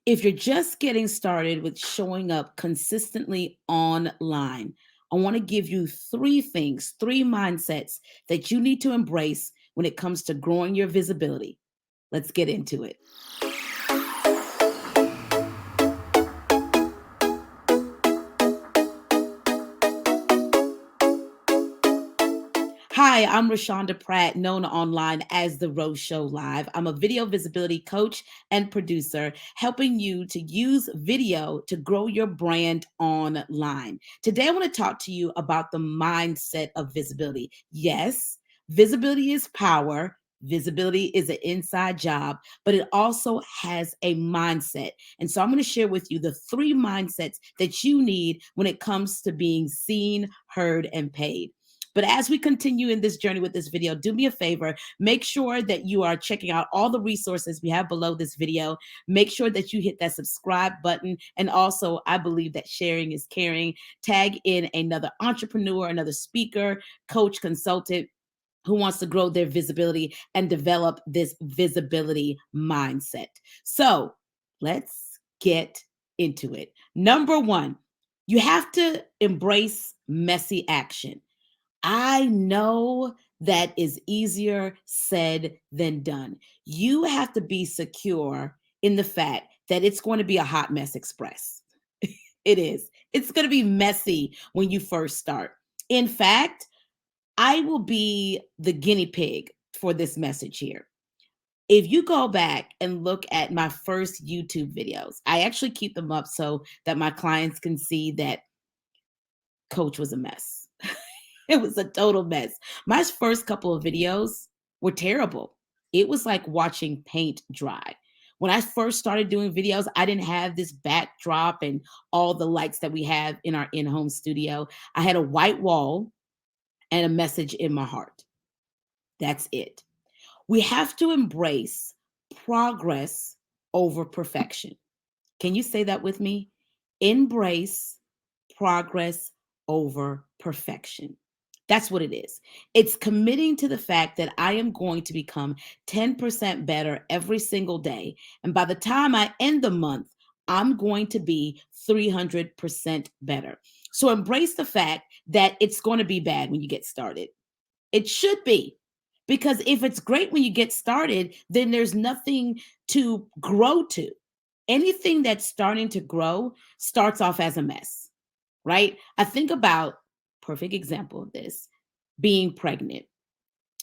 If you're just getting started with showing up consistently online, I want to give you three things, three mindsets that you need to embrace when it comes to growing your visibility. Let's get into it. Hi, I'm Rashonda Pratt, known online as The Rose Show Live. I'm a video visibility coach and producer, helping you to use video to grow your brand online. Today, I want to talk to you about the mindset of visibility. Yes, visibility is power. Visibility is an inside job, but it also has a mindset. And so I'm going to share with you the three mindsets that you need when it comes to being seen, heard, and paid. But as we continue in this journey with this video, do me a favor, make sure that you are checking out all the resources we have below this video. Make sure that you hit that subscribe button. And also, I believe that sharing is caring. Tag in another entrepreneur, another speaker, coach, consultant who wants to grow their visibility and develop this visibility mindset. So let's get into it. Number one, you have to embrace messy action. I know that is easier said than done. You have to be secure in the fact that it's going to be a hot mess express. It is. It's going to be messy when you first start. In fact, I will be the guinea pig for this message here. If you go back and look at my first YouTube videos, I actually keep them up so that my clients can see that Coach was a mess. It was a total mess. My first couple of videos were terrible. It was like watching paint dry. When I first started doing videos, I didn't have this backdrop and all the lights that we have in our in home studio. I had a white wall and a message in my heart. That's it. We have to embrace progress over perfection. Can you say that with me? Embrace progress over perfection. That's what it is. It's committing to the fact that I am going to become 10% better every single day. And by the time I end the month, I'm going to be 300% better. So embrace the fact that it's going to be bad when you get started. It should be. Because if it's great when you get started, then there's nothing to grow to. Anything that's starting to grow starts off as a mess, right? I think about perfect example of this being pregnant.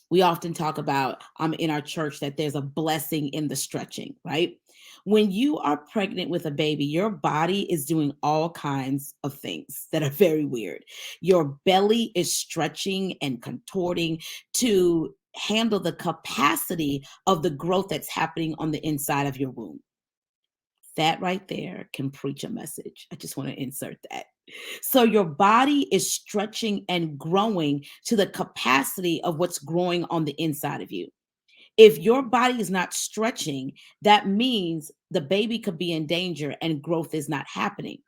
We often talk about in our church that there's a blessing in the stretching, right? When you are pregnant with a baby, your body is doing all kinds of things that are very weird. Your belly is stretching and contorting to handle the capacity of the growth that's happening on the inside of your womb. That right there can preach a message. I just want to insert that. So your body is stretching and growing to the capacity of what's growing on the inside of you. If your body is not stretching, that means the baby could be in danger and growth is not happening.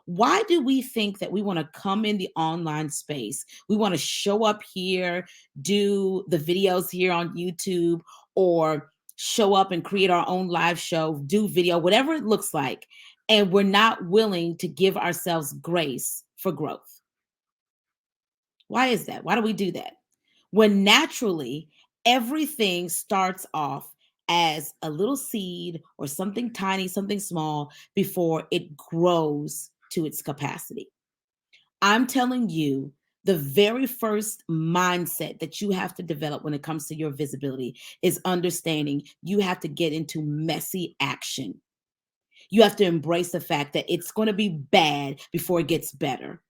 Why do we think that we want to come in the online space? We want to show up here, do the videos here on YouTube, or show up and create our own live show, do video, whatever it looks like. And we're not willing to give ourselves grace for growth. Why is that? Why do we do that? When naturally everything starts off as a little seed or something tiny, something small before it grows to its capacity. I'm telling you, the very first mindset that you have to develop when it comes to your visibility is understanding you have to get into messy action. You have to embrace the fact that it's going to be bad before it gets better.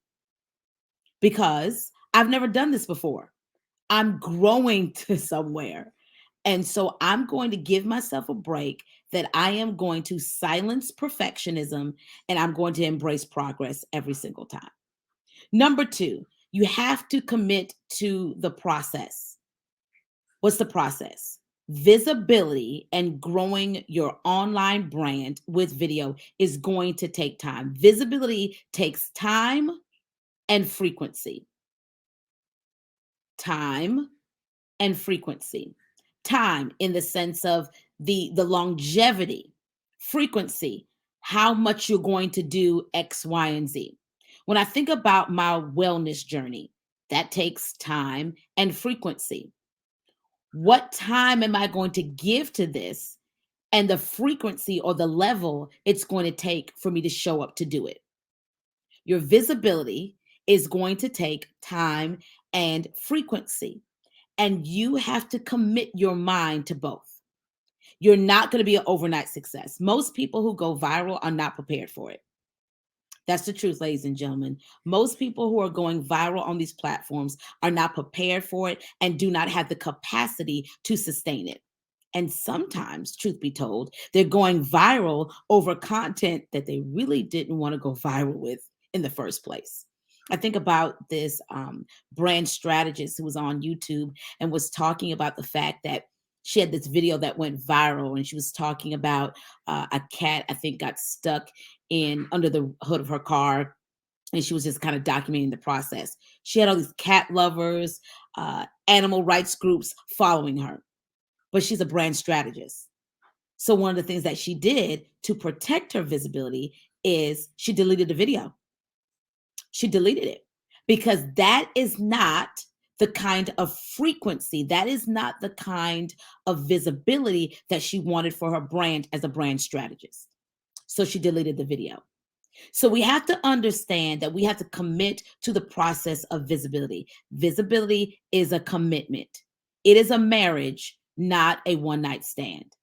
Because I've never done this before. I'm growing to somewhere. And so I'm going to give myself a break that I am going to silence perfectionism and I'm going to embrace progress every single time. Number two, you have to commit to the process. What's the process? Visibility and growing your online brand with video is going to take time. Visibility takes time and frequency. Time and frequency. Time in the sense of the longevity, frequency, how much you're going to do X, Y, and Z. When I think about my wellness journey, that takes time and frequency. What time am I going to give to this, and the frequency or the level it's going to take for me to show up to do it? Your visibility is going to take time and frequency, and you have to commit your mind to both. You're not going to be an overnight success. Most people who go viral are not prepared for it. That's the truth, ladies and gentlemen. Most people who are going viral on these platforms are not prepared for it and do not have the capacity to sustain it. And sometimes, truth be told, they're going viral over content that they really didn't want to go viral with in the first place. I think about this brand strategist who was on YouTube and was talking about the fact that she had this video that went viral, and she was talking about a cat, I think, got stuck in under the hood of her car, and she was just kind of documenting the process. She had all these cat lovers, animal rights groups following her, but she's a brand strategist. So one of the things that she did to protect her visibility is she deleted the video. She deleted it because that is not the kind of frequency, that is not the kind of visibility that she wanted for her brand as a brand strategist. So she deleted the video. So we have to understand that we have to commit to the process of visibility. Visibility is a commitment. It is a marriage, not a one night stand.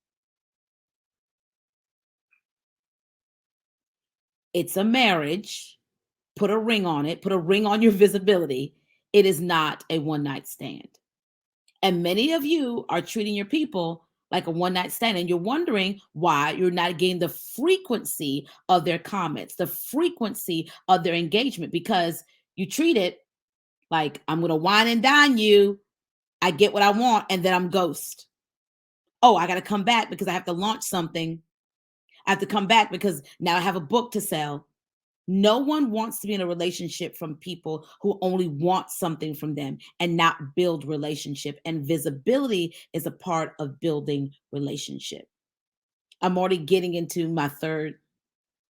It's a marriage. Put a ring on it, put a ring on your visibility. It is not a one night stand. And many of you are treating your people like a one night stand, and you're wondering why you're not getting the frequency of their comments, the frequency of their engagement, because you treat it like, I'm going to wine and dine you. I get what I want, and then I'm ghost. Oh, I got to come back because I have to launch something. I have to come back because now I have a book to sell. No one wants to be in a relationship from people who only want something from them and not build relationship. And visibility is a part of building relationship. I'm already getting into my third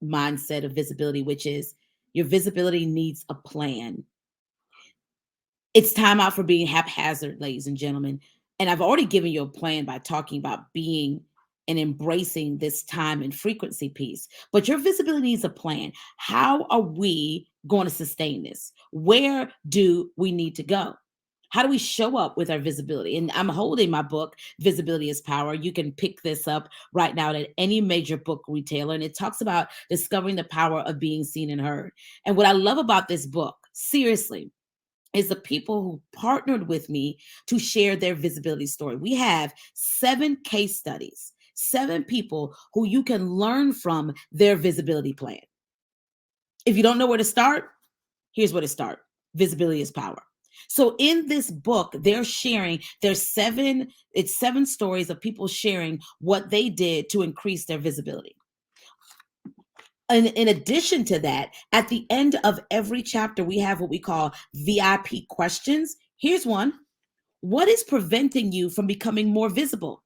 mindset of visibility, which is your visibility needs a plan. It's time out for being haphazard, ladies and gentlemen. And I've already given you a plan by talking about being and embracing this time and frequency piece. But your visibility needs a plan. How are we going to sustain this? Where do we need to go? How do we show up with our visibility? And I'm holding my book, Visibility is Power. You can pick this up right now at any major book retailer. And it talks about discovering the power of being seen and heard. And what I love about this book, seriously, is the people who partnered with me to share their visibility story. We have 7 case studies, 7 people who you can learn from their visibility plan. If you don't know where to start, here's where to start. Visibility is power. So in this book, they're sharing it's 7 stories of people sharing what they did to increase their visibility. And in addition to that, at the end of every chapter, we have what we call VIP questions. Here's one. What is preventing you from becoming more visible?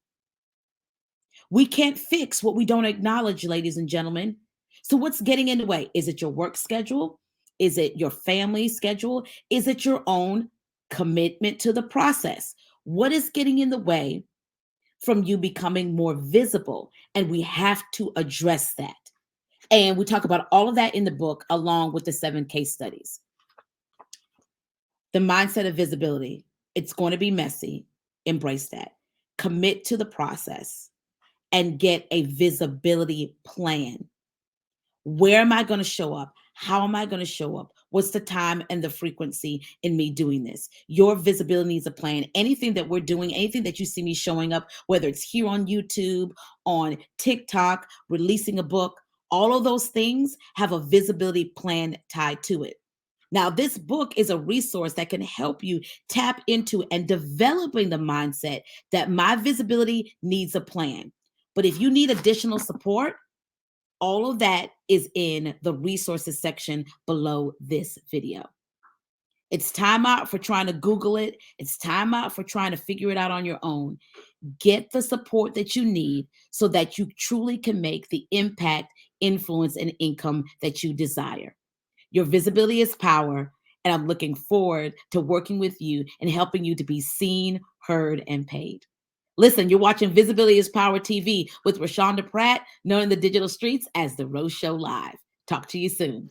We can't fix what we don't acknowledge, ladies and gentlemen. So what's getting in the way? Is it your work schedule? Is it your family schedule? Is it your own commitment to the process? What is getting in the way from you becoming more visible? And we have to address that. And we talk about all of that in the book, along with the 7 case studies. The mindset of visibility. It's going to be messy. Embrace that. Commit to the process and get a visibility plan. Where am I going to show up? How am I going to show up? What's the time and the frequency in me doing this? Your visibility needs a plan. Anything that we're doing, anything that you see me showing up, whether it's here on YouTube, on TikTok, releasing a book, all of those things have a visibility plan tied to it. Now, this book is a resource that can help you tap into and developing the mindset that my visibility needs a plan. But if you need additional support, all of that is in the resources section below this video. It's time out for trying to Google it. It's time out for trying to figure it out on your own. Get the support that you need so that you truly can make the impact influence, and income that you desire. Your visibility is power, and I'm looking forward to working with you and helping you to be seen, heard, and paid. Listen, you're watching Visibility is Power TV with Rashonda Pratt, known in the digital streets as The Rose Show Live. Talk to you soon.